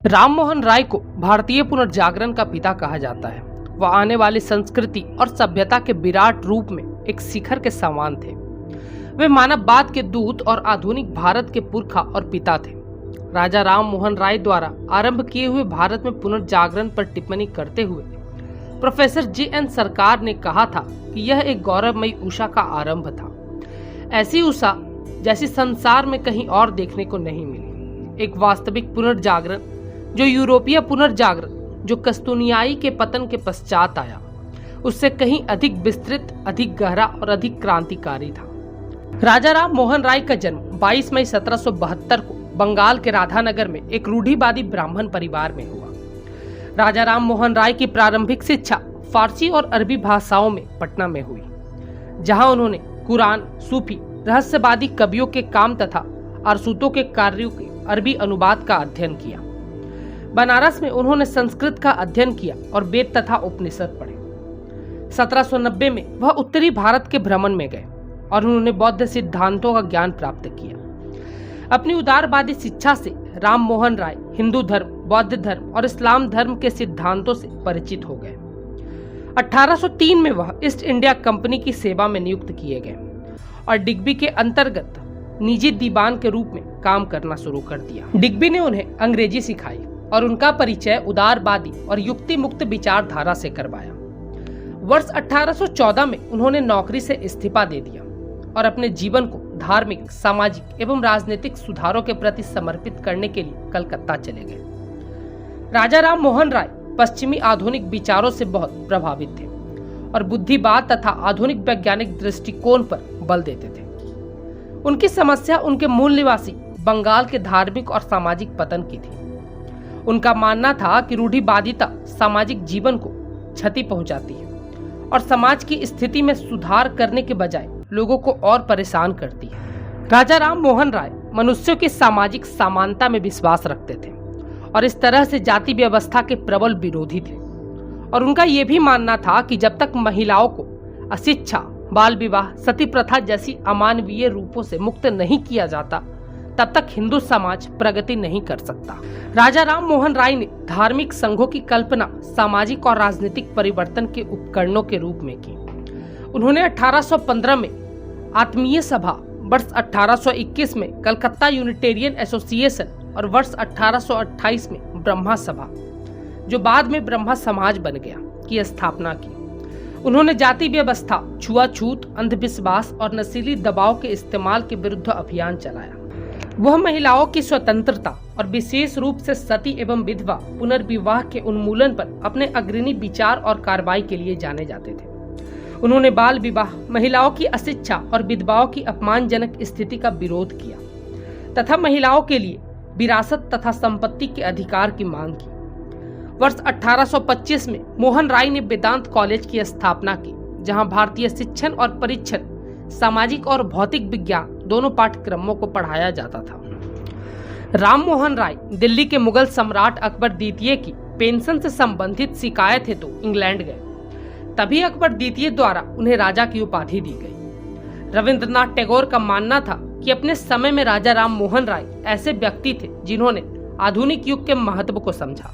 राम मोहन राय को भारतीय पुनर्जागरण का पिता कहा जाता है। वह आने वाली संस्कृति और सभ्यता के विराट रूप में एक शिखर के समान थे। वे मानववाद के दूत और आधुनिक भारत के पुरखा और पिता थे। राजा राम मोहन राय द्वारा आरंभ किए हुए भारत में पुनर्जागरण पर टिप्पणी करते हुए प्रोफेसर JN सरकार ने कहा था कि यह एक गौरवमयी उषा का आरंभ था, ऐसी उषा जैसी संसार में कहीं और देखने को नहीं मिली। एक वास्तविक पुनर्जागरण, जो यूरोपीय पुनर्जागरण जो कस्तूनियाई के पतन के पश्चात आया, उससे कहीं अधिक विस्तृत, अधिक गहरा और अधिक क्रांतिकारी था। राजा राम मोहन राय का जन्म 22 मई 1772 को बंगाल के राधानगर में एक रूढ़िवादी ब्राह्मण परिवार में हुआ। राजा राम मोहन राय की प्रारंभिक शिक्षा फारसी और अरबी भाषाओं में पटना में हुई, जहां उन्होंने कुरान, सूफी, रहस्यवादी कवियों के काम तथा अरसूतों के कार्यों के अरबी अनुवाद का अध्ययन किया। बनारस में उन्होंने संस्कृत का अध्ययन किया और वेद तथा उपनिषद पढ़े। 1790 में वह उत्तरी भारत के भ्रमण में गए और उन्होंने बौद्ध सिद्धांतों का ज्ञान प्राप्त किया। अपनी उदारवादी शिक्षा से राम मोहन राय हिंदू धर्म, बौद्ध धर्म और इस्लाम धर्म के सिद्धांतों से परिचित हो गए। 1803 में वह ईस्ट इंडिया कंपनी की सेवा में नियुक्त किए गए और डिग्बी के अंतर्गत निजी दीवान के रूप में काम करना शुरू कर दिया। डिग्बी ने उन्हें अंग्रेजी सिखाई और उनका परिचय उदारवादी और युक्ति मुक्त विचारधारा से करवाया। वर्ष 1814 में उन्होंने नौकरी से इस्तीफा दे दिया और अपने जीवन को धार्मिक, सामाजिक एवं राजनीतिक सुधारों के प्रति समर्पित करने के लिए कलकत्ता चले गए। राजा राम मोहन राय पश्चिमी आधुनिक विचारों से बहुत प्रभावित थे और बुद्धिवाद तथा आधुनिक वैज्ञानिक दृष्टिकोण पर बल देते थे। उनकी समस्या उनके मूल निवासी बंगाल के धार्मिक और सामाजिक पतन की थी। उनका मानना था कि रूढ़िवादिता सामाजिक जीवन को क्षति पहुंचाती है और समाज की स्थिति में सुधार करने के बजाय लोगों को और परेशान करती है। राजा राम मोहन राय मनुष्यों की सामाजिक समानता में विश्वास रखते थे और इस तरह से जाति व्यवस्था के प्रबल विरोधी थे। और उनका यह भी मानना था कि जब तक महिलाओं को अशिक्षा, बाल विवाह, सती प्रथा जैसी अमानवीय रूपों से मुक्त नहीं किया जाता, तब तक हिंदू समाज प्रगति नहीं कर सकता। राजा राम मोहन राय ने धार्मिक संघों की कल्पना सामाजिक और राजनीतिक परिवर्तन के उपकरणों के रूप में की। उन्होंने 1815 में आत्मीय सभा, वर्ष 1821 में कलकत्ता यूनिटेरियन एसोसिएशन और वर्ष 1828 में ब्रह्मा सभा, जो बाद में ब्रह्मा समाज बन गया, की स्थापना की। उन्होंने जाति व्यवस्था, छुआछूत, अंधविश्वास और नशीली दबाव के इस्तेमाल के विरुद्ध अभियान चलाया। वह महिलाओं की स्वतंत्रता और विशेष रूप से सती एवं विधवा पुनर्विवाह के उन्मूलन पर अपने अग्रणी विचार और कार्रवाई के लिए जाने जाते थे। उन्होंने बाल विवाह, महिलाओं की अशिक्षा और विधवाओं की अपमानजनक स्थिति का विरोध किया तथा महिलाओं के लिए विरासत तथा संपत्ति के अधिकार की मांग की। वर्ष 1825 में मोहन राय ने वेदांत कॉलेज की स्थापना की, जहां भारतीय शिक्षण और परीक्षण, सामाजिक और भौतिक विज्ञान दोनों पाठ्यक्रमों को पढ़ाया जाता था। राम मोहन राय दिल्ली के मुगल सम्राट अकबर द्वितीय की पेंशन से संबंधित शिकायत हेतु इंग्लैंड गए। तभी अकबर द्वितीय द्वारा उन्हें राजा की उपाधि दी गई। रविंद्रनाथ टैगोर का मानना था कि अपने समय में राजा राम मोहन राय ऐसे व्यक्ति थे जिन्होंने आधुनिक युग के महत्व को समझा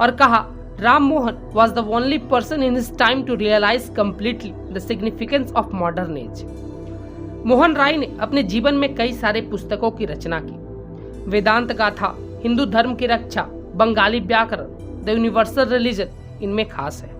और कहा, Ram Mohan was the only person in his time to realize completely the significance of modern age। Mohan Roy ने अपने जीवन में कई सारे पुस्तकों की रचना की। वेदांत गाथा, हिंदू धर्म की रक्षा, बंगाली व्याकरण, द यूनिवर्सल रिलीजन इनमें खास है।